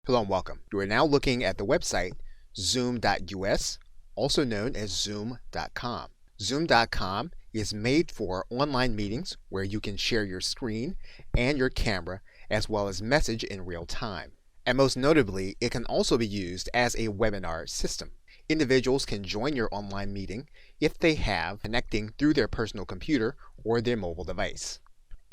Hello and welcome. You are now looking at the website zoom.us, also known as zoom.com. Zoom.com is made for online meetings where you can share your screen and your camera as well as message in real time. And most notably, it can also be used as a webinar system. Individuals can join your online meeting if they have connecting through their personal computer or their mobile device.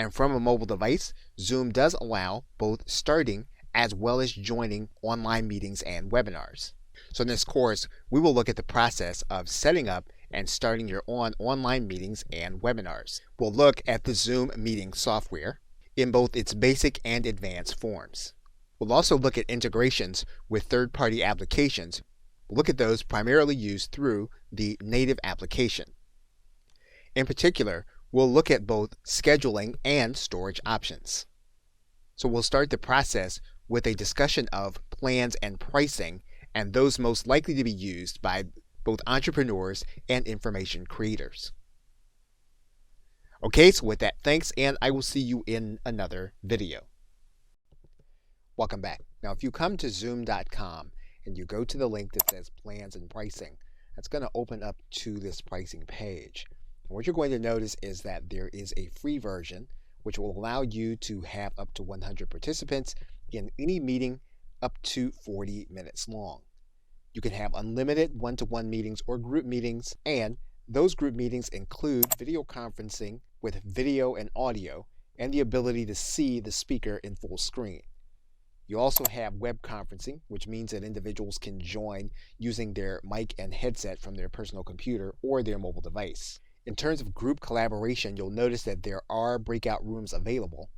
And from a mobile device, Zoom does allow both starting as well as joining online meetings and webinars. So in this course, we will look at the process of setting up and starting your online meetings and webinars. We'll look at the Zoom meeting software in both its basic and advanced forms. We'll also look at integrations with third-party applications. We'll look at those primarily used through the native application. In particular, we'll look at both scheduling and storage options. So we'll start the process with a discussion of plans and pricing and those most likely to be used by both entrepreneurs and information creators. Okay, so with that, thanks, and I will see you in another video. Welcome back. Now, if you come to zoom.com and you go to the link that says plans and pricing, that's going to open up to this pricing page. And what you're going to notice is that there is a free version which will allow you to have up to 100 participants in any meeting up to 40 minutes long. You can have unlimited one-to-one meetings or group meetings, and those group meetings include video conferencing with video and audio and the ability to see the speaker in full screen. You also have web conferencing, which means that individuals can join using their mic and headset from their personal computer or their mobile device. In terms of group collaboration, you'll notice that there are breakout rooms available,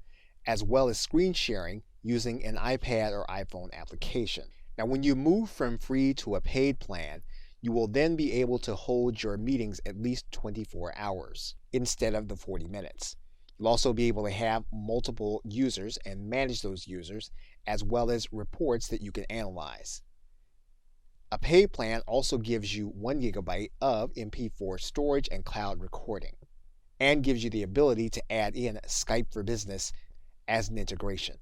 as well as screen sharing using an iPad or iPhone application. Now, when you move from free to a paid plan, you will then be able to hold your meetings at least 24 hours instead of the 40 minutes. You'll also be able to have multiple users and manage those users, as well as reports that you can analyze. A paid plan also gives you 1 GB of MP4 storage and cloud recording, and gives you the ability to add in Skype for Business as an integration.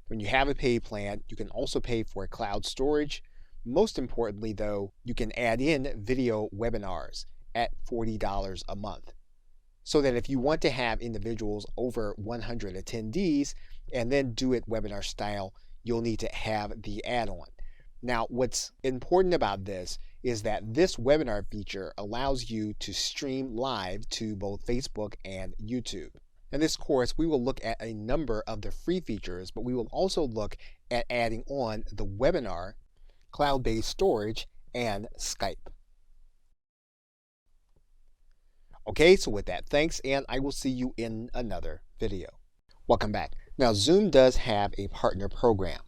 When you have a paid plan, you can also pay for cloud storage. Most importantly, though, you can add in video webinars at $40 a month, so that if you want to have individuals over 100 attendees and then do it webinar style, you'll need to have the add-on. Now, what's important about this is that this webinar feature allows you to stream live to both Facebook and YouTube. In this course, we will look at a number of the free features, but we will also look at adding on the webinar, cloud-based storage, and Skype. Okay, so with that, thanks, and I will see you in another video. Welcome back. Now, Zoom does have a partner program.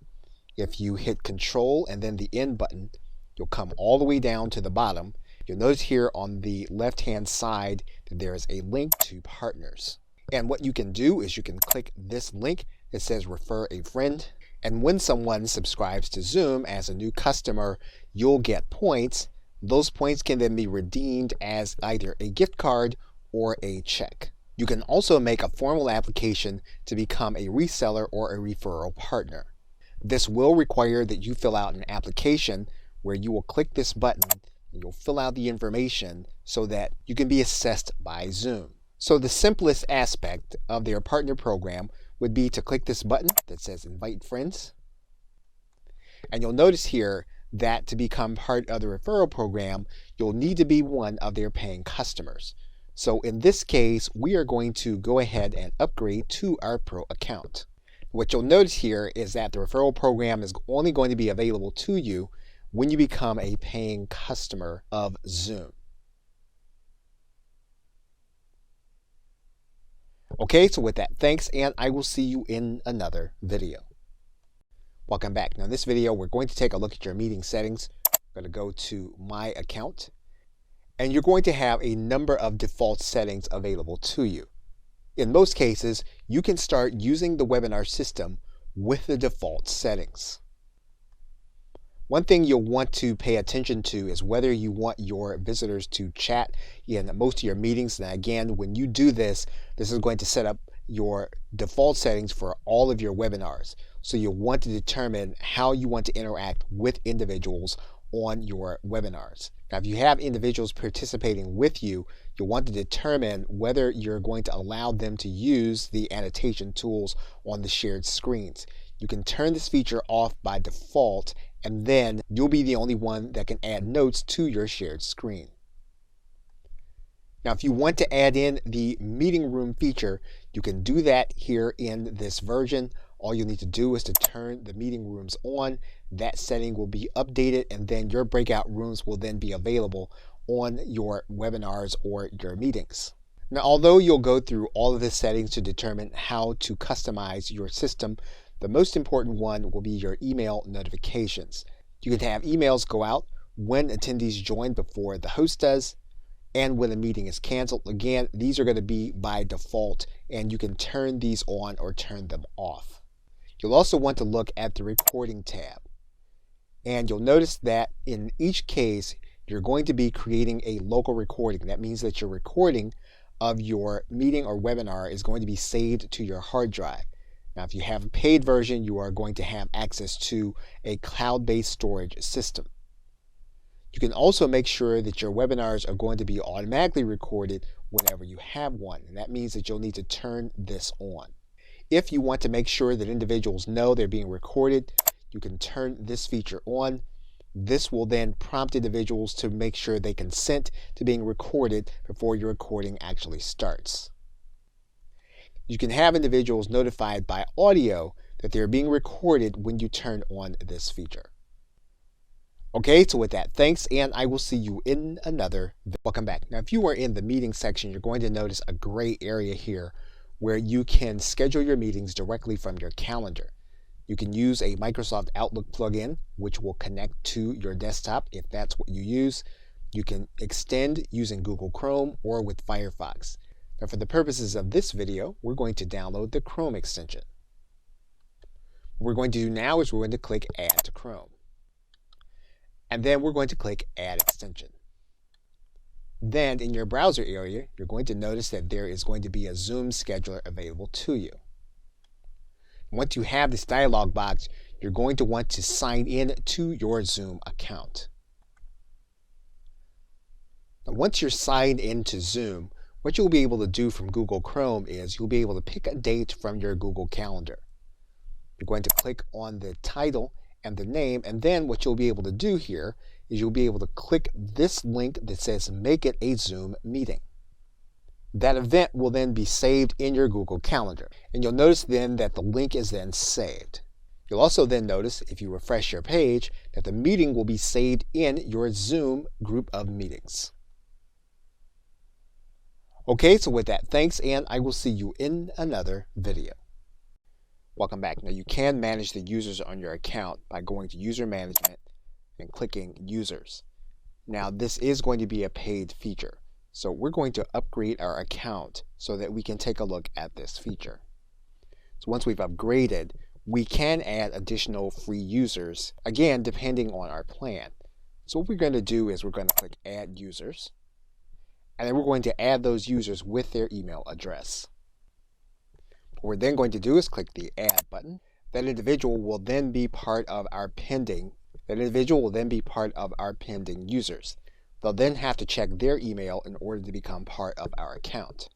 If you hit Control and then the End button, you'll come all the way down to the bottom. You'll notice here on the left-hand side that there is a link to partners. And what you can do is you can click this link that says Refer a Friend. And when someone subscribes to Zoom as a new customer, you'll get points. Those points can then be redeemed as either a gift card or a check. You can also make a formal application to become a reseller or a referral partner. This will require that you fill out an application where you will click this button and you'll fill out the information so that you can be assessed by Zoom. So the simplest aspect of their partner program would be to click this button that says Invite Friends. And you'll notice here that to become part of the referral program, you'll need to be one of their paying customers. So in this case, we are going to go ahead and upgrade to our Pro account. What you'll notice here is that the referral program is only going to be available to you when you become a paying customer of Zoom. Okay, so with that, thanks, and I will see you in another video. Welcome back. Now in this video, we're going to take a look at your meeting settings. I'm going to go to My Account, and you're going to have a number of default settings available to you. In most cases, you can start using the webinar system with the default settings. One thing you'll want to pay attention to is whether you want your visitors to chat in most of your meetings. And again, when you do this, this is going to set up your default settings for all of your webinars. So you'll want to determine how you want to interact with individuals on your webinars. Now, if you have individuals participating with you, you'll want to determine whether you're going to allow them to use the annotation tools on the shared screens. You can turn this feature off by default, and then you'll be the only one that can add notes to your shared screen. Now, if you want to add in the meeting room feature, you can do that here in this version. All you need to do is to turn the meeting rooms on. That setting will be updated, and then your breakout rooms will then be available on your webinars or your meetings. Now, although you'll go through all of the settings to determine how to customize your system, the most important one will be your email notifications. You can have emails go out when attendees join before the host does, and when a meeting is canceled. Again, these are going to be by default, and you can turn these on or turn them off. You'll also want to look at the recording tab, and you'll notice that in each case you're going to be creating a local recording. That means that your recording of your meeting or webinar is going to be saved to your hard drive. Now, if you have a paid version, you are going to have access to a cloud-based storage system. You can also make sure that your webinars are going to be automatically recorded whenever you have one, and that means that you'll need to turn this on. If you want to make sure that individuals know they're being recorded, you can turn this feature on. This will then prompt individuals to make sure they consent to being recorded before your recording actually starts. You can have individuals notified by audio that they're being recorded when you turn on this feature. Okay, so with that, thanks, and I will see you in another video. Welcome back. Now, if you are in the meeting section, you're going to notice a gray area here where you can schedule your meetings directly from your calendar. You can use a Microsoft Outlook plugin, which will connect to your desktop if that's what you use. You can extend using Google Chrome or with Firefox. Now, for the purposes of this video, we're going to download the Chrome extension. What we're going to do now is we're going to click Add to Chrome. And then we're going to click Add Extension. Then in your browser area, you're going to notice that there is going to be a Zoom scheduler available to you. Once you have this dialog box, you're going to want to sign in to your Zoom account. Now, once you're signed into Zoom, what you'll be able to do from Google Chrome is you'll be able to pick a date from your Google Calendar. You're going to click on the title and the name, and then what you'll be able to do here is you'll be able to click this link that says Make It a Zoom Meeting. That event will then be saved in your Google Calendar, and you'll notice then that the link is then saved. You'll also then notice, if you refresh your page, that the meeting will be saved in your Zoom group of meetings. Okay, so with that, thanks, and I will see you in another video. Welcome back. Now, you can manage the users on your account by going to User Management and clicking Users. Now, this is going to be a paid feature, so we're going to upgrade our account so that we can take a look at this feature. So once we've upgraded, we can add additional free users, again, depending on our plan. So what we're going to do is we're going to click Add Users, and then we're going to add those users with their email address. What we're then going to do is click the Add button. That individual will then be part of our pending users. They'll then have to check their email in order to become part of our account.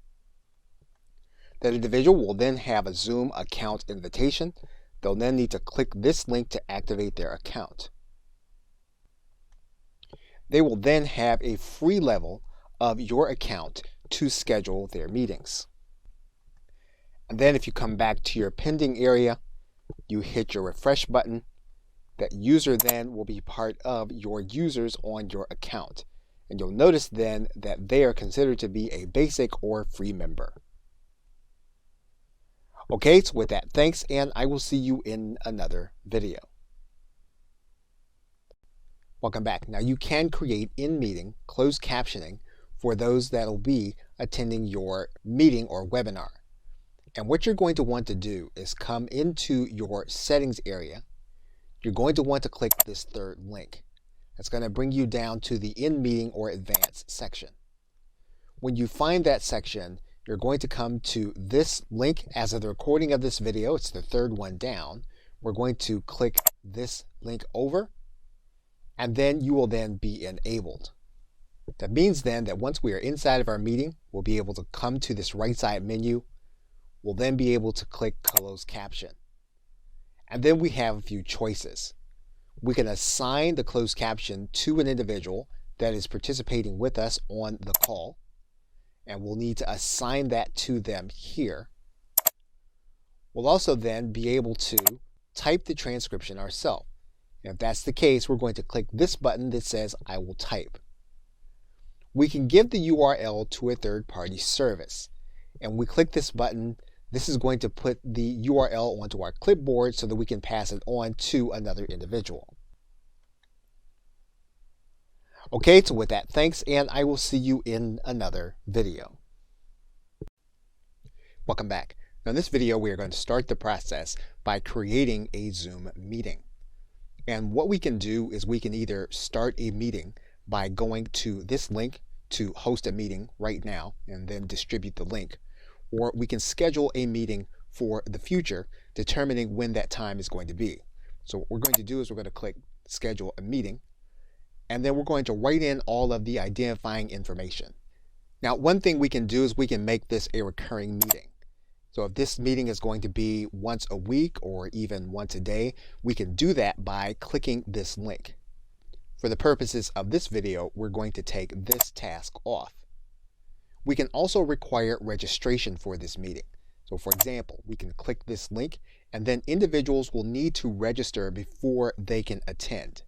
That individual will then have a Zoom account invitation. They'll then need to click this link to activate their account. They will then have a free level of your account to schedule their meetings. And then if you come back to your pending area, you hit your refresh button. That user then will be part of your users on your account. And you'll notice then that they are considered to be a basic or free member. Okay, so with that, thanks, and I will see you in another video. Welcome back. Now, you can create in-meeting closed captioning for those that will be attending your meeting or webinar. And what you're going to want to do is come into your settings area. You're going to want to click this third link. That's going to bring you down to the in-meeting or advanced section. When you find that section, you're going to come to this link as of the recording of this video. It's the third one down, we're going to click this link over, and then you will then be enabled. That means then that once we are inside of our meeting, we'll be able to come to this right side menu. We'll then be able to click closed caption. And then we have a few choices. We can assign the closed caption to an individual that is participating with us on the call, and we'll need to assign that to them here. We'll also then be able to type the transcription ourselves. And if that's the case, we're going to click this button that says I will type. We can give the URL to a third-party service, and we click this button. This is going to put the URL onto our clipboard so that we can pass it on to another individual. Okay, so with that, thanks, and I will see you in another video. Welcome back. Now in this video, we are going to start the process by creating a Zoom meeting. And what we can do is we can either start a meeting by going to this link to host a meeting right now and then distribute the link, or we can schedule a meeting for the future, determining when that time is going to be. So what we're going to do is we're going to click schedule a meeting, and then we're going to write in all of the identifying information. Now, one thing we can do is we can make this a recurring meeting. So if this meeting is going to be once a week or even once a day, we can do that by clicking this link. For the purposes of this video, we're going to take this task off. We can also require registration for this meeting. So for example, we can click this link, and then individuals will need to register before they can attend.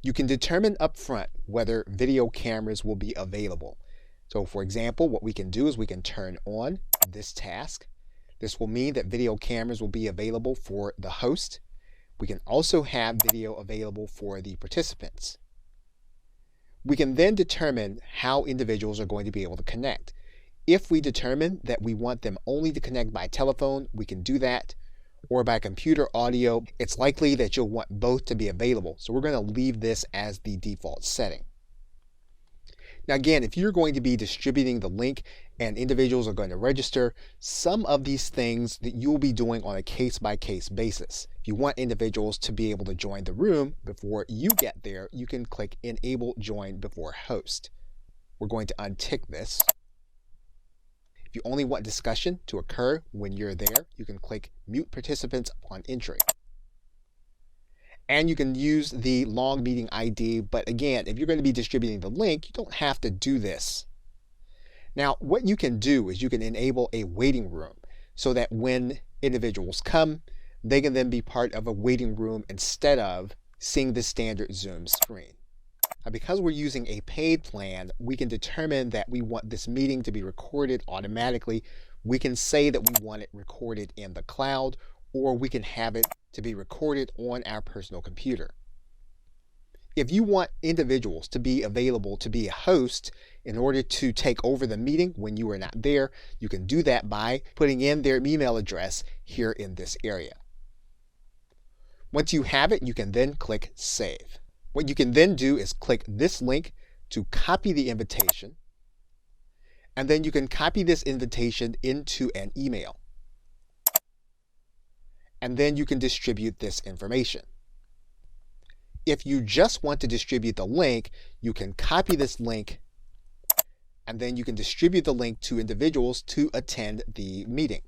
You can determine upfront whether video cameras will be available. So for example, what we can do is we can turn on this task. This will mean that video cameras will be available for the host. We can also have video available for the participants. We can then determine how individuals are going to be able to connect. If we determine that we want them only to connect by telephone, we can do that, or by computer audio. It's likely that you'll want both to be available, so we're going to leave this as the default setting. Now again, if you're going to be distributing the link and individuals are going to register, some of these things that you'll be doing on a case-by-case basis. If you want individuals to be able to join the room before you get there, you can click Enable Join Before Host. We're going to untick this. If you only want discussion to occur when you're there, you can click Mute Participants upon entry. And you can use the long meeting ID, but again, if you're going to be distributing the link, you don't have to do this. Now, what you can do is you can enable a waiting room so that when individuals come, they can then be part of a waiting room instead of seeing the standard Zoom screen. Now, because we're using a paid plan, we can determine that we want this meeting to be recorded automatically. We can say that we want it recorded in the cloud, or we can have it to be recorded on our personal computer. If you want individuals to be available to be a host in order to take over the meeting when you are not there, you can do that by putting in their email address here in this area. Once you have it, you can then click Save. What you can then do is click this link to copy the invitation, and then you can copy this invitation into an email. And then you can distribute this information. If you just want to distribute the link, you can copy this link, and then you can distribute the link to individuals to attend the meeting.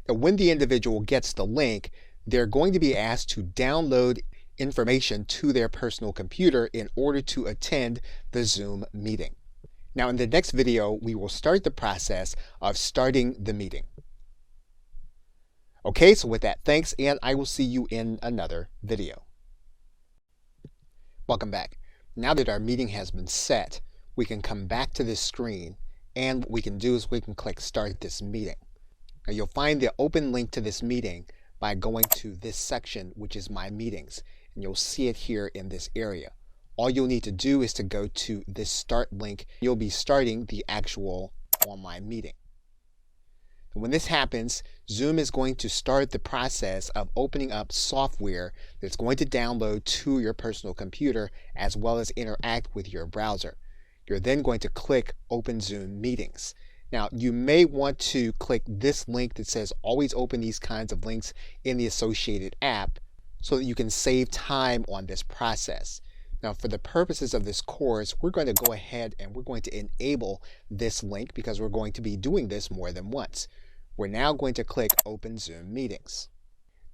Now, when the individual gets the link, they're going to be asked to download information to their personal computer in order to attend the Zoom meeting. Now, in the next video, we will start the process of starting the meeting. Okay, so with that, thanks, and I will see you in another video. Welcome back. Now that our meeting has been set, we can come back to this screen, and what we can do is we can click Start This Meeting. Now you'll find the open link to this meeting by going to this section, which is My Meetings, and you'll see it here in this area. All you'll need to do is to go to this Start link. You'll be starting the actual online meeting. When this happens, Zoom is going to start the process of opening up software that's going to download to your personal computer as well as interact with your browser. You're then going to click Open Zoom Meetings. Now, you may want to click this link that says always open these kinds of links in the associated app so that you can save time on this process. Now, for the purposes of this course, we're going to go ahead and we're going to enable this link because we're going to be doing this more than once. We're now going to click Open Zoom Meetings.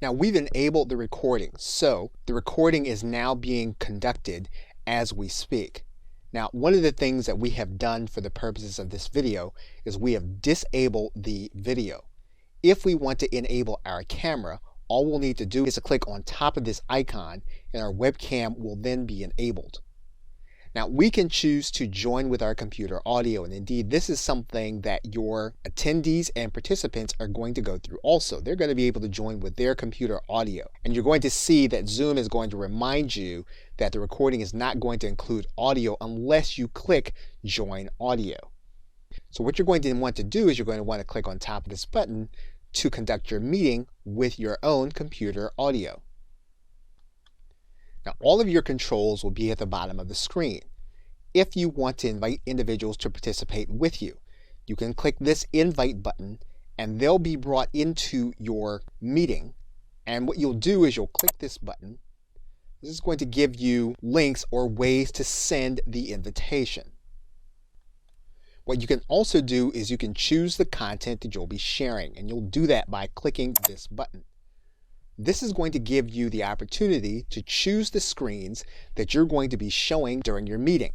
Now, we've enabled the recording, so the recording is now being conducted as we speak. Now, one of the things that we have done for the purposes of this video is we have disabled the video. If we want to enable our camera, all we'll need to do is to click on top of this icon and our webcam will then be enabled. Now, we can choose to join with our computer audio, and indeed this is something that your attendees and participants are going to go through also. They're going to be able to join with their computer audio, and you're going to see that Zoom is going to remind you that the recording is not going to include audio unless you click Join Audio. So what you're going to want to do is you're going to want to click on top of this button to conduct your meeting with your own computer audio. Now, all of your controls will be at the bottom of the screen. If you want to invite individuals to participate with you, you can click this invite button and they'll be brought into your meeting. And what you'll do is you'll click this button. This is going to give you links or ways to send the invitation. What you can also do is you can choose the content that you'll be sharing, and you'll do that by clicking this button. This is going to give you the opportunity to choose the screens that you're going to be showing during your meeting.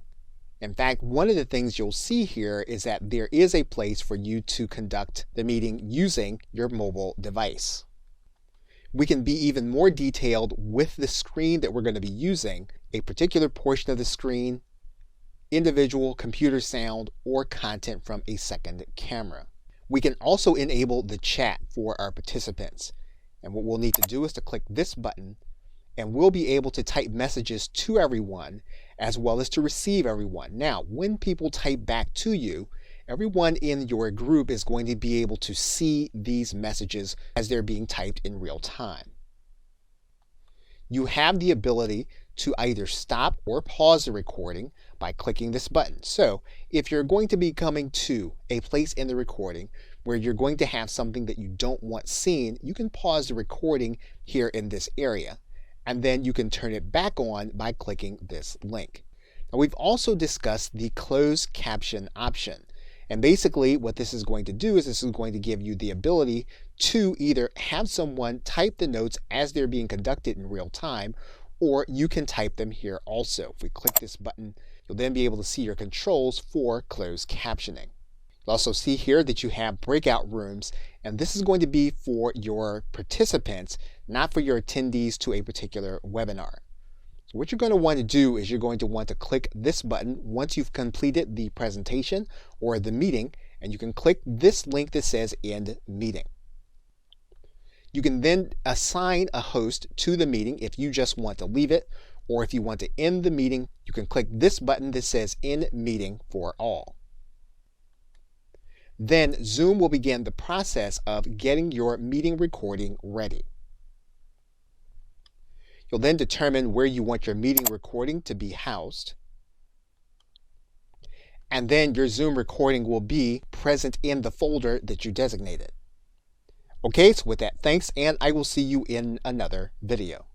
In fact, one of the things you'll see here is that there is a place for you to conduct the meeting using your mobile device. We can be even more detailed with the screen that we're going to be using, a particular portion of the screen, individual computer sound, or content from a second camera. We can also enable the chat for our participants. And what we'll need to do is to click this button, and we'll be able to type messages to everyone as well as to receive everyone. Now, when people type back to you, everyone in your group is going to be able to see these messages as they're being typed in real time. You have the ability to either stop or pause the recording by clicking this button. So if you're going to be coming to a place in the recording where you're going to have something that you don't want seen, you can pause the recording here in this area, and then you can turn it back on by clicking this link. Now, we've also discussed the closed caption option. And basically what this is going to do is this is going to give you the ability to either have someone type the notes as they're being conducted in real time, or you can type them here also. If we click this button, you'll then be able to see your controls for closed captioning. You'll also see here that you have breakout rooms, and this is going to be for your participants, not for your attendees to a particular webinar. So what you're going to want to do is you're going to want to click this button once you've completed the presentation or the meeting, and you can click this link that says End Meeting. You can then assign a host to the meeting if you just want to leave it, or if you want to end the meeting, you can click this button that says End Meeting for All. Then Zoom will begin the process of getting your meeting recording ready. You'll then determine where you want your meeting recording to be housed. And then your Zoom recording will be present in the folder that you designated. Okay, so with that, thanks, and I will see you in another video.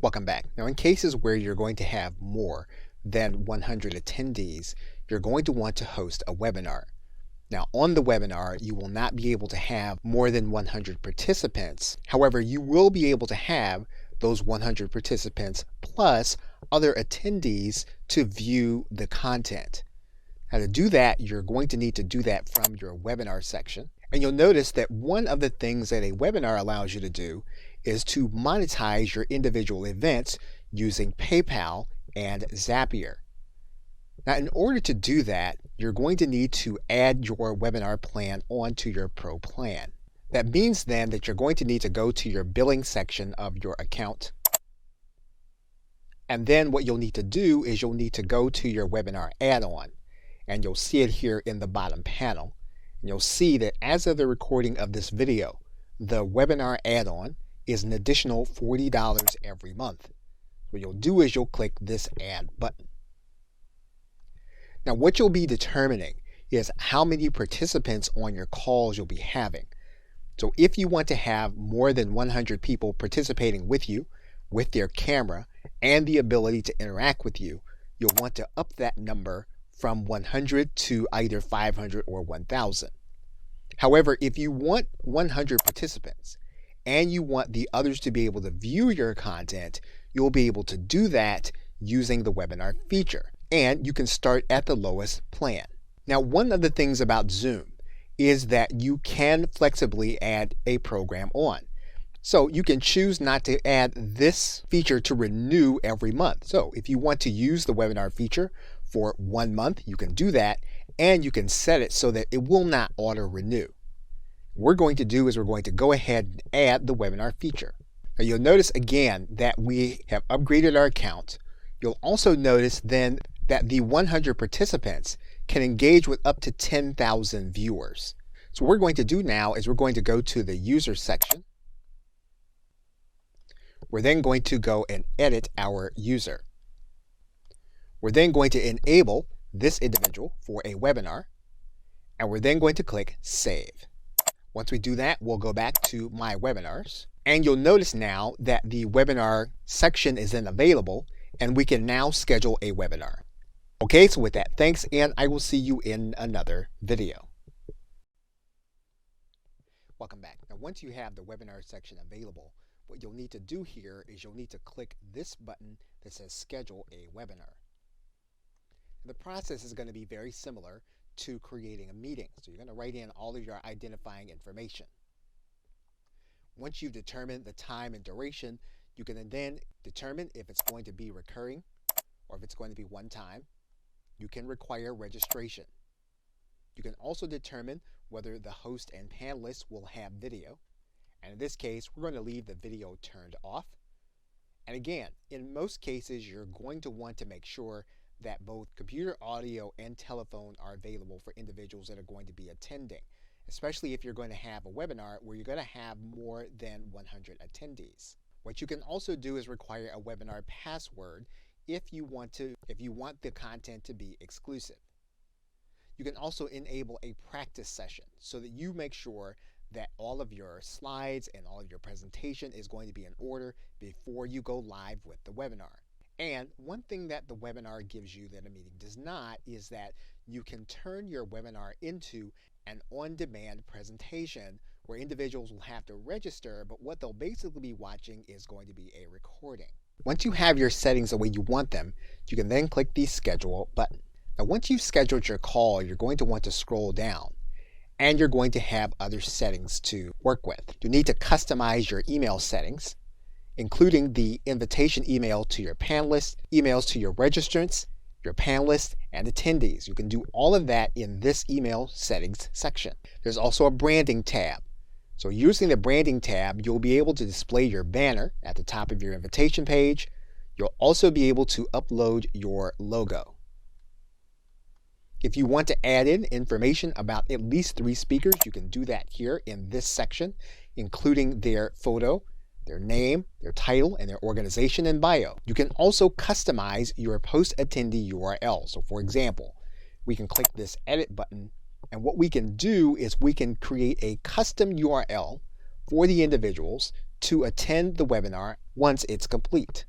Welcome back. Now, in cases where you're going to have more than 100 attendees, you're going to want to host a webinar. Now, on the webinar, you will not be able to have more than 100 participants. However, you will be able to have those 100 participants plus other attendees to view the content. Now, to do that, you're going to need to do that from your webinar section. And you'll notice that one of the things that a webinar allows you to do is to monetize your individual events using PayPal and Zapier. Now, in order to do that, you're going to need to add your webinar plan onto your Pro plan. That means then that you're going to need to go to your billing section of your account. And then what you'll need to do is you'll need to go to your webinar add-on. And you'll see it here in the bottom panel. And you'll see that as of the recording of this video, the webinar add-on is an additional $40 every month. What you'll do is you'll click this Add button. Now, what you'll be determining is how many participants on your calls you'll be having. So if you want to have more than 100 people participating with you, with their camera, and the ability to interact with you, you'll want to up that number from 100 to either 500 or 1,000. However, if you want 100 participants and you want the others to be able to view your content, you'll be able to do that using the webinar feature. And you can start at the lowest plan. Now, one of the things about Zoom is that you can flexibly add a program on. So you can choose not to add this feature to renew every month. So if you want to use the webinar feature for 1 month, you can do that, and you can set it so that it will not auto renew. What we're going to do is we're going to go ahead and add the webinar feature. Now you'll notice again that we have upgraded our account. You'll also notice then that the 100 participants can engage with up to 10,000 viewers. So what we're going to do now is we're going to go to the user section. We're then going to go and edit our user. We're then going to enable this individual for a webinar, and we're then going to click Save. Once we do that, we'll go back to My Webinars, and you'll notice now that the webinar section is then available, and we can now schedule a webinar. Okay, so with that, thanks, and I will see you in another video. Welcome back. Now, once you have the webinar section available, what you'll need to do here is you'll need to click this button that says Schedule a Webinar. The process is going to be very similar to creating a meeting. So you're going to write in all of your identifying information. Once you've determined the time and duration, you can then determine if it's going to be recurring or if it's going to be one time. You can require registration. You can also determine whether the host and panelists will have video. And in this case, we're going to leave the video turned off. And again, in most cases, you're going to want to make sure that both computer audio and telephone are available for individuals that are going to be attending, especially if you're going to have a webinar where you're going to have more than 100 attendees. What you can also do is require a webinar password if you want the content to be exclusive. You can also enable a practice session so that you make sure that all of your slides and all of your presentation is going to be in order before you go live with the webinar. And one thing that the webinar gives you that a meeting does not is that you can turn your webinar into an on-demand presentation where individuals will have to register, but what they'll basically be watching is going to be a recording. Once you have your settings the way you want them, you can then click the Schedule button. Now, once you've scheduled your call, you're going to want to scroll down, and you're going to have other settings to work with. You need to customize your email settings, including the invitation email to your panelists, emails to your registrants, your panelists, and attendees. You can do all of that in this email settings section. There's also a branding tab. So using the branding tab, you'll be able to display your banner at the top of your invitation page. You'll also be able to upload your logo. If you want to add in information about at least 3 speakers, you can do that here in this section, including their photo, their name, their title, and their organization and bio. You can also customize your post-attendee URL. So for example, we can click this edit button, and what we can do is we can create a custom URL for the individuals to attend the webinar once it's complete.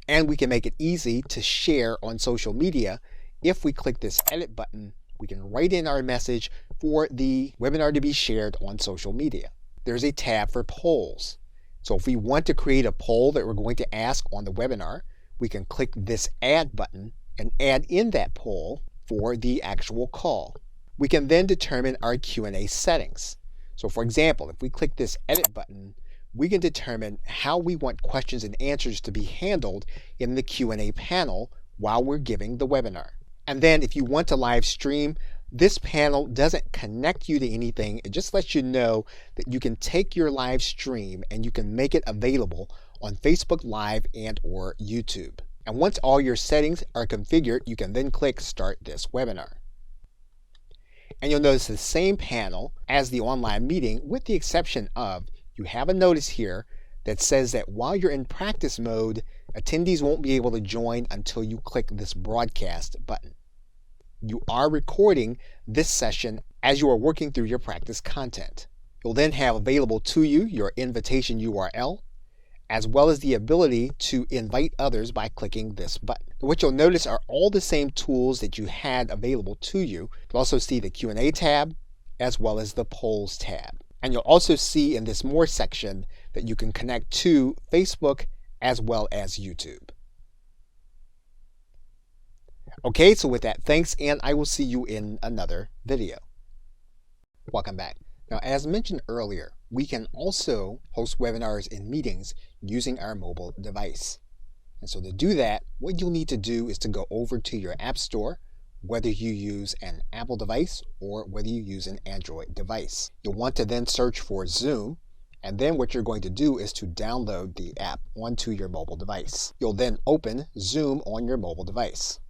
And we can make it easy to share on social media. If we click this edit button, we can write in our message for the webinar to be shared on social media. There's a tab for polls. So if we want to create a poll that we're going to ask on the webinar, we can click this add button and add in that poll for the actual call. We can then determine our Q&A settings. So for example, if we click this edit button, we can determine how we want questions and answers to be handled in the Q&A panel while we're giving the webinar. And then if you want to live stream, this panel doesn't connect you to anything. It just lets you know that you can take your live stream and you can make it available on Facebook Live and or YouTube. And once all your settings are configured, you can then click Start this webinar. And you'll notice the same panel as the online meeting, with the exception of you have a notice here that says that while you're in practice mode, attendees won't be able to join until you click this broadcast button. you are recording this session as you are working through your practice content. You'll then have available to you your invitation URL, as well as the ability to invite others by clicking this button. What you'll notice are all the same tools that you had available to you. You'll also see the Q&A tab, as well as the polls tab. And you'll also see in this More section that you can connect to Facebook as well as YouTube. Okay, so with that, thanks, and I will see you in another video. Welcome back. Now, as mentioned earlier, we can also host webinars and meetings using our mobile device. And so to do that, what you'll need to do is to go over to your App Store, whether you use an Apple device or whether you use an Android device. You'll want to then search for Zoom, and then what you're going to do is to download the app onto your mobile device. You'll then open Zoom on your mobile device.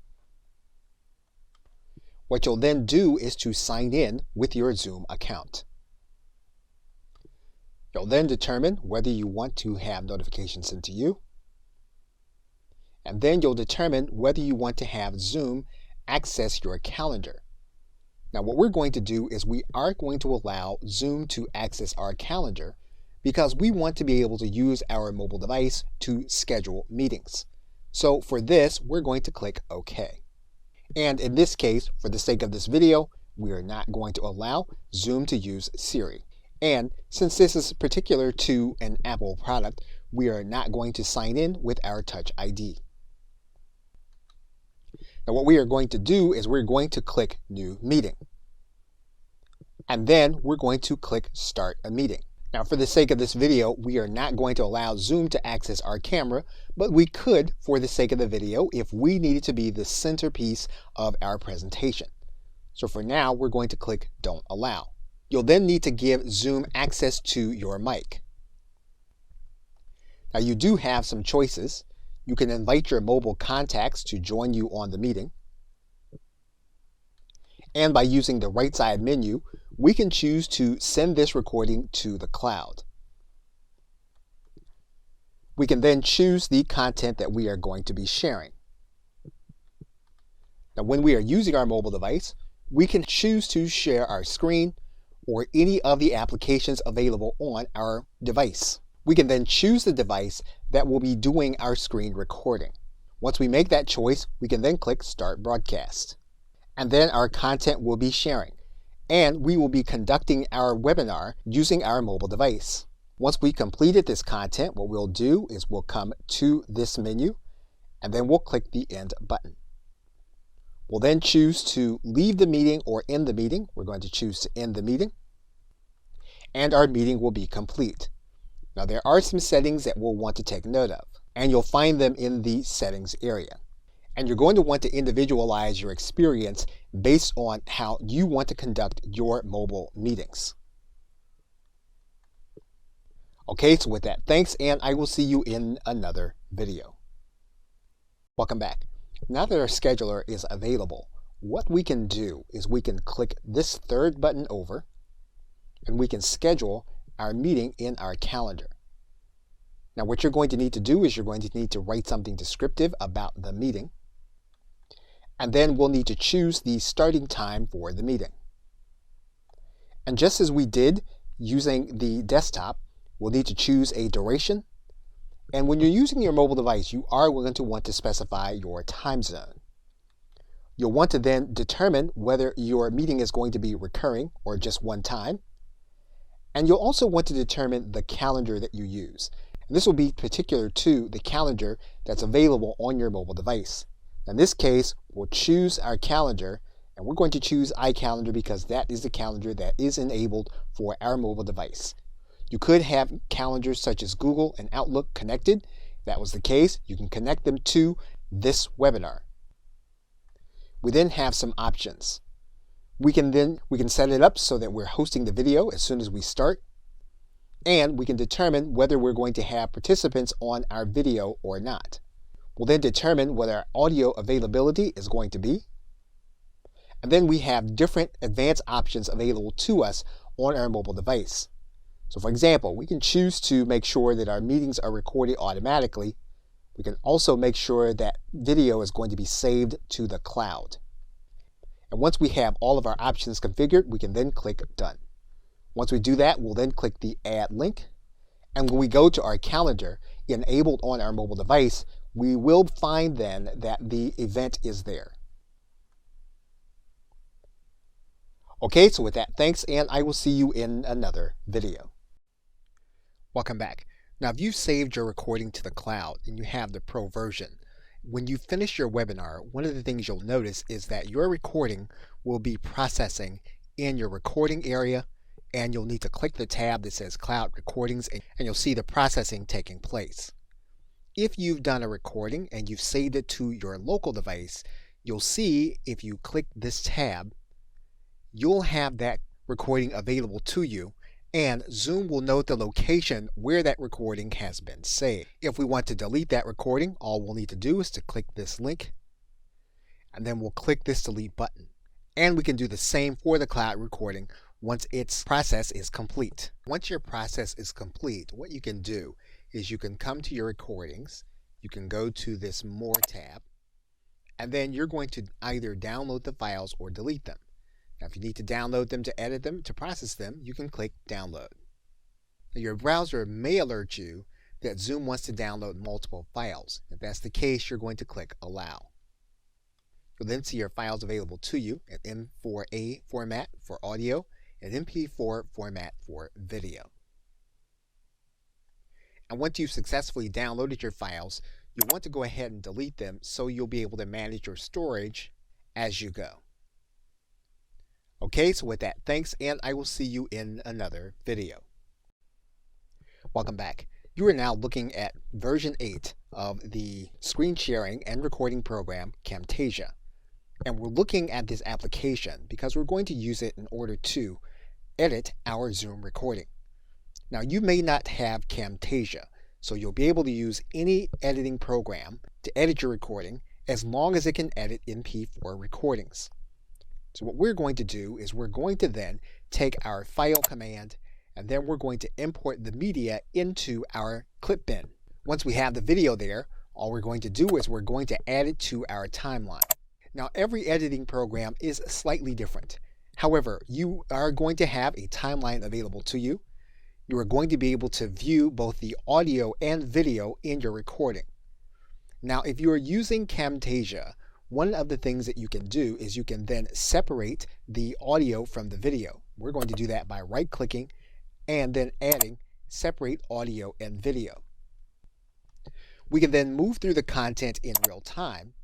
What you'll then do is to sign in with your Zoom account. You'll then determine whether you want to have notifications sent to you. And then you'll determine whether you want to have Zoom access your calendar. Now, what we're going to do is we are going to allow Zoom to access our calendar because we want to be able to use our mobile device to schedule meetings. So for this, we're going to click OK. And in this case, for the sake of this video, we are not going to allow Zoom to use Siri. And since this is particular to an Apple product, we are not going to sign in with our Touch ID. Now what we are going to do is we're going to click New Meeting. And then we're going to click Start a Meeting. Now for the sake of this video, we are not going to allow Zoom to access our camera, but we could for the sake of the video if we needed to be the centerpiece of our presentation. So for now, we're going to click Don't Allow. You'll then need to give Zoom access to your mic. Now you do have some choices. You can invite your mobile contacts to join you on the meeting. And by using the right side menu, we can choose to send this recording to the cloud. We can then choose the content that we are going to be sharing. Now when we are using our mobile device, we can choose to share our screen or any of the applications available on our device. We can then choose the device that will be doing our screen recording. Once we make that choice, we can then click Start Broadcast. And then our content will be sharing. And we will be conducting our webinar using our mobile device. Once we completed this content, what we'll do is we'll come to this menu, and then we'll click the End button. We'll then choose to leave the meeting or end the meeting. We're going to choose to end the meeting. And our meeting will be complete. Now there are some settings that we'll want to take note of, and you'll find them in the settings area. And you're going to want to individualize your experience based on how you want to conduct your mobile meetings. Okay, so with that, thanks, and I will see you in another video. Welcome back. Now that our scheduler is available, what we can do is we can click this third button over, and we can schedule our meeting in our calendar. Now what you're going to need to do is you're going to need to write something descriptive about the meeting. And then we'll need to choose the starting time for the meeting. And just as we did using the desktop, we'll need to choose a duration. And when you're using your mobile device, you are going to want to specify your time zone. You'll want to then determine whether your meeting is going to be recurring or just one time. And you'll also want to determine the calendar that you use. And this will be particular to the calendar that's available on your mobile device. In this case, we'll choose our calendar, and we're going to choose iCalendar because that is the calendar that is enabled for our mobile device. You could have calendars such as Google and Outlook connected. If that was the case, you can connect them to this webinar. We then have some options. We can set it up so that we're hosting the video as soon as we start, and we can determine whether we're going to have participants on our video or not. We'll then determine what our audio availability is going to be. And then we have different advanced options available to us on our mobile device. So for example, we can choose to make sure that our meetings are recorded automatically. We can also make sure that video is going to be saved to the cloud. And once we have all of our options configured, we can then click Done. Once we do that, we'll then click the Add Link. And when we go to our calendar enabled on our mobile device, we will find then that the event is there. Okay, so with that, thanks, and I will see you in another video. Welcome back. Now, if you've saved your recording to the cloud and you have the Pro version, when you finish your webinar, one of the things you'll notice is that your recording will be processing in your recording area, and you'll need to click the tab that says Cloud Recordings, and you'll see the processing taking place. If you've done a recording and you've saved it to your local device, you'll see if you click this tab, you'll have that recording available to you, and Zoom will note the location where that recording has been saved. If we want to delete that recording, all we'll need to do is to click this link, and then we'll click this delete button. And we can do the same for the cloud recording once its process is complete. Once your process is complete, what you can do is you can come to your recordings, you can go to this More tab, and then you're going to either download the files or delete them. Now, if you need to download them to edit them, to process them, you can click Download. Now, your browser may alert you that Zoom wants to download multiple files. If that's the case, you're going to click Allow. You'll then see your files available to you in M4A format for audio and MP4 format for video. And once you've successfully downloaded your files, you'll want to go ahead and delete them so you'll be able to manage your storage as you go. Okay, so with that, thanks, and I will see you in another video. Welcome back. You are now looking at version 8 of the screen sharing and recording program Camtasia. And we're looking at this application because we're going to use it in order to edit our Zoom recording. Now, you may not have Camtasia, so you'll be able to use any editing program to edit your recording as long as it can edit MP4 recordings. So what we're going to do is we're going to then take our file command, and then we're going to import the media into our clip bin. Once we have the video there, all we're going to do is we're going to add it to our timeline. Now, every editing program is slightly different. However, you are going to have a timeline available to you. You are going to be able to view both the audio and video in your recording. Now, if you are using Camtasia, one of the things that you can do is you can then separate the audio from the video. We're going to do that by right-clicking and then adding Separate Audio and Video. We can then move through the content in real time,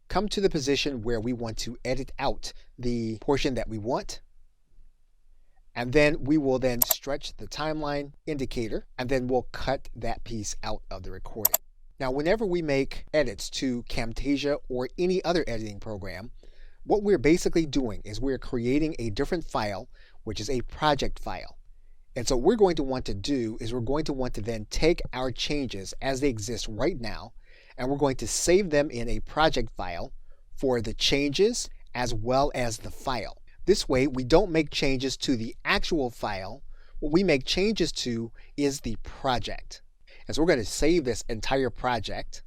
come to the position where we want to edit out the portion that we want, and then we will then stretch the timeline indicator, and then we'll cut that piece out of the recording. Now, whenever we make edits to Camtasia or any other editing program, what we're basically doing is we're creating a different file, which is a project file. And so what we're going to want to do is we're going to want to then take our changes as they exist right now, and we're going to save them in a project file for the changes as well as the file. This way, we don't make changes to the actual file. What we make changes to is the project. And so we're going to save this entire project.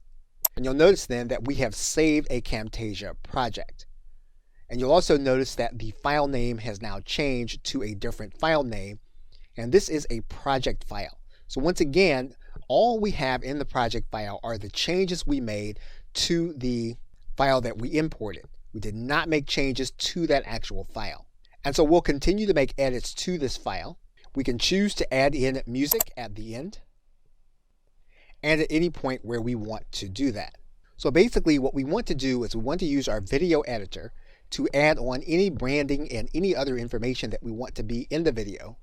And you'll notice then that we have saved a Camtasia project. And you'll also notice that the file name has now changed to a different file name. And this is a project file. So once again, all we have in the project file are the changes we made to the file that we imported. We did not make changes to that actual file. And so we'll continue to make edits to this file. We can choose to add in music at the end, and at any point where we want to do that. So basically what we want to do is we want to use our video editor to add on any branding and any other information that we want to be in the video,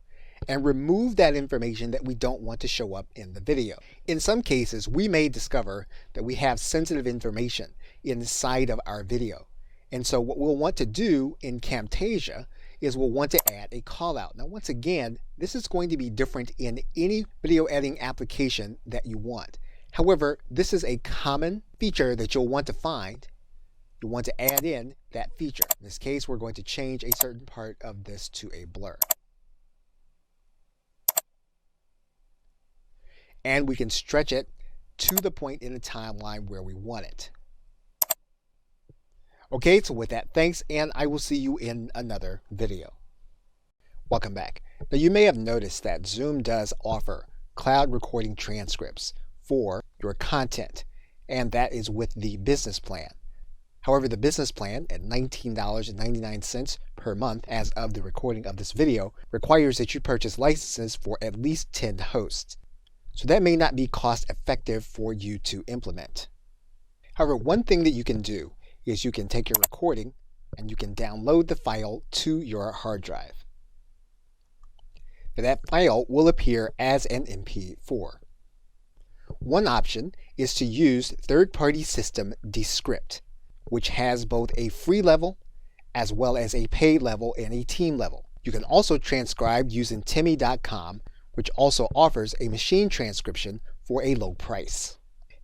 and remove that information that we don't want to show up in the video. In some cases, we may discover that we have sensitive information inside of our video. And so what we'll want to do in Camtasia is we'll want to add a callout. Now, once again, this is going to be different in any video editing application that you want. However, this is a common feature that you'll want to find. You'll want to add in that feature. In this case, we're going to change a certain part of this to a blur. And we can stretch it to the point in the timeline where we want it. Okay, so with that, thanks, and I will see you in another video. Welcome back. Now you may have noticed that Zoom does offer cloud recording transcripts for your content, and that is with the business plan. However, the business plan at $19.99 per month as of the recording of this video requires that you purchase licenses for at least 10 hosts. So that may not be cost effective for you to implement. However, one thing that you can do is you can take your recording and you can download the file to your hard drive. Now that file will appear as an MP4. One option is to use third-party system Descript, which has both a free level as well as a paid level and a team level. You can also transcribe using Timmy.com, which also offers a machine transcription for a low price.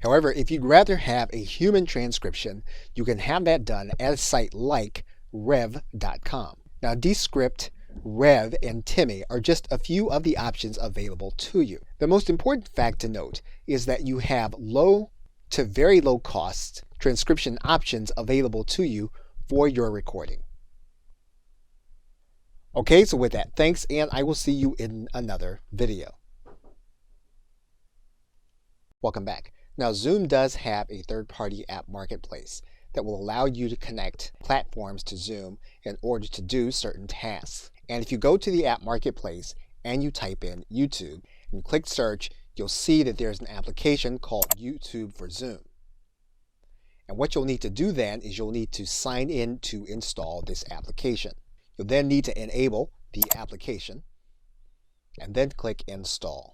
However, if you'd rather have a human transcription, you can have that done at a site like Rev.com. Now, Descript, Rev, and Timmy are just a few of the options available to you. The most important fact to note is that you have low to very low cost transcription options available to you for your recording. Okay, so with that, thanks, and I will see you in another video. Welcome back. Now, Zoom does have a third-party app marketplace that will allow you to connect platforms to Zoom in order to do certain tasks. And if you go to the app marketplace and you type in YouTube and click search, you'll see that there's an application called YouTube for Zoom. And what you'll need to do then is you'll need to sign in to install this application. You'll then need to enable the application and then click install.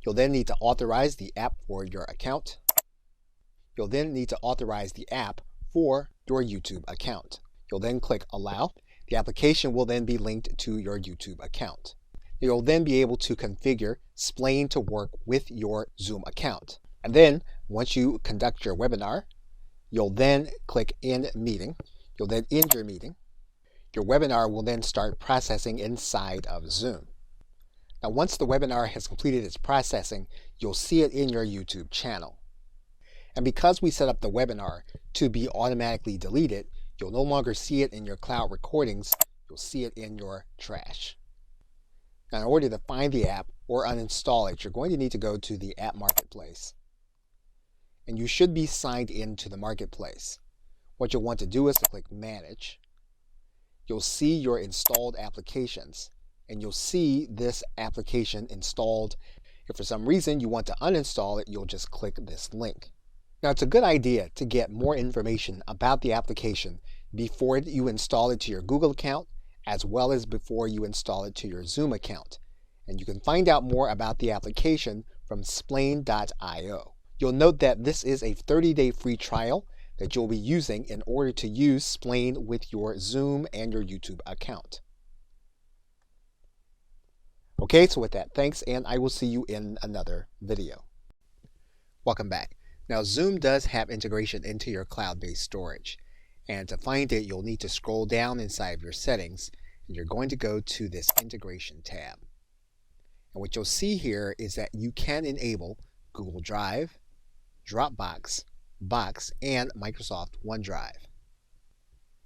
You'll then need to authorize the app for your account. You'll then need to authorize the app for your YouTube account. You'll then click allow. The application will then be linked to your YouTube account. You'll then be able to configure Splain to work with your Zoom account. And then once you conduct your webinar, you'll then click end meeting. You'll then end your meeting. Your webinar will then start processing inside of Zoom. Now, once the webinar has completed its processing, you'll see it in your YouTube channel. And because we set up the webinar to be automatically deleted, you'll no longer see it in your cloud recordings, you'll see it in your trash. Now, in order to find the app or uninstall it, you're going to need to go to the app marketplace. And you should be signed into the marketplace. What you'll want to do is to click Manage. You'll see your installed applications, and you'll see this application installed. If for some reason you want to uninstall it, you'll just click this link. Now, it's a good idea to get more information about the application before you install it to your Google account, as well as before you install it to your Zoom account. And you can find out more about the application from Splain.io. You'll note that this is a 30-day free trial that you'll be using in order to use Splain with your Zoom and your YouTube account. Okay, so with that, thanks, and I will see you in another video. Welcome back. Now, Zoom does have integration into your cloud-based storage. And to find it, you'll need to scroll down inside of your settings, and you're going to go to this integration tab. And what you'll see here is that you can enable Google Drive, Dropbox, Box, and Microsoft OneDrive.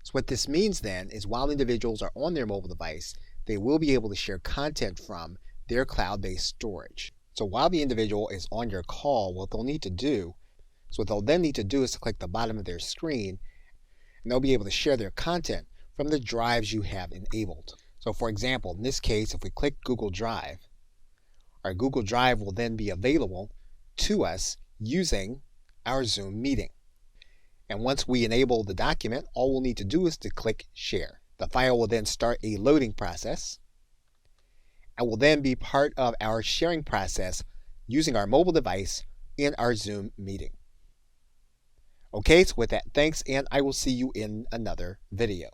So what this means then is while individuals are on their mobile device, they will be able to share content from their cloud-based storage. So while the individual is on your call, what they'll need to do is to click the bottom of their screen, and they'll be able to share their content from the drives you have enabled. So for example, in this case, if we click Google Drive, our Google Drive will then be available to us using our Zoom meeting. And once we enable the document, all we'll need to do is to click Share. The file will then start a loading process and will then be part of our sharing process using our mobile device in our Zoom meeting. Okay, so with that, thanks, and I will see you in another video.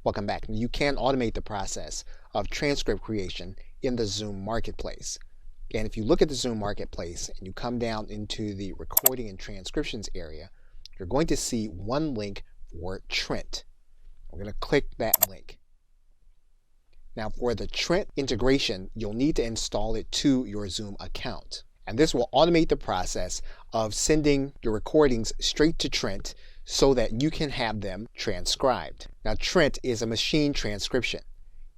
Welcome back. You can automate the process of transcript creation in the Zoom Marketplace. And if you look at the Zoom Marketplace and you come down into the recording and transcriptions area, you're going to see one link for Trent. We're going to click that link. Now for the Trent integration, you'll need to install it to your Zoom account. And this will automate the process of sending your recordings straight to Trent so that you can have them transcribed. Now, Trent is a machine transcription.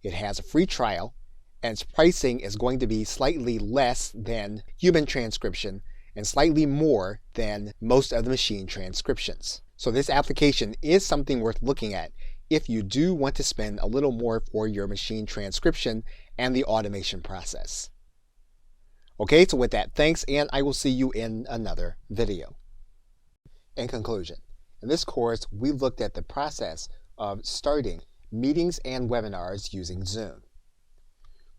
It has a free trial, and its pricing is going to be slightly less than human transcription and slightly more than most of the machine transcriptions. So this application is something worth looking at if you do want to spend a little more for your machine transcription and the automation process. Okay, so with that, thanks, and I will see you in another video. In conclusion, in this course, we looked at the process of starting meetings and webinars using Zoom.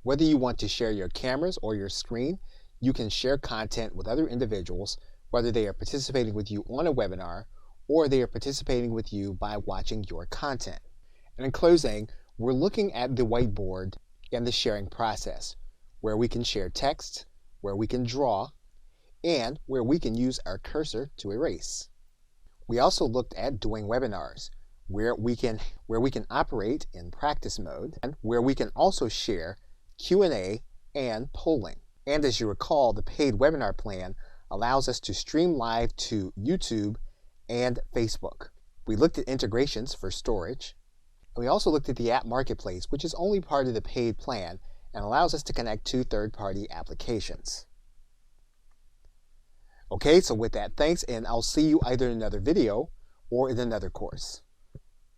Whether you want to share your cameras or your screen, you can share content with other individuals, whether they are participating with you on a webinar or they are participating with you by watching your content. And in closing, we're looking at the whiteboard and the sharing process, where we can share text, where we can draw, and where we can use our cursor to erase. We also looked at doing webinars, where we can operate in practice mode, and where we can also share Q&A and polling. And as you recall, the paid webinar plan allows us to stream live to YouTube and Facebook. We looked at integrations for storage, and we also looked at the app marketplace, which is only part of the paid plan and allows us to connect to third-party applications. Okay, so with that, thanks, and I'll see you either in another video or in another course.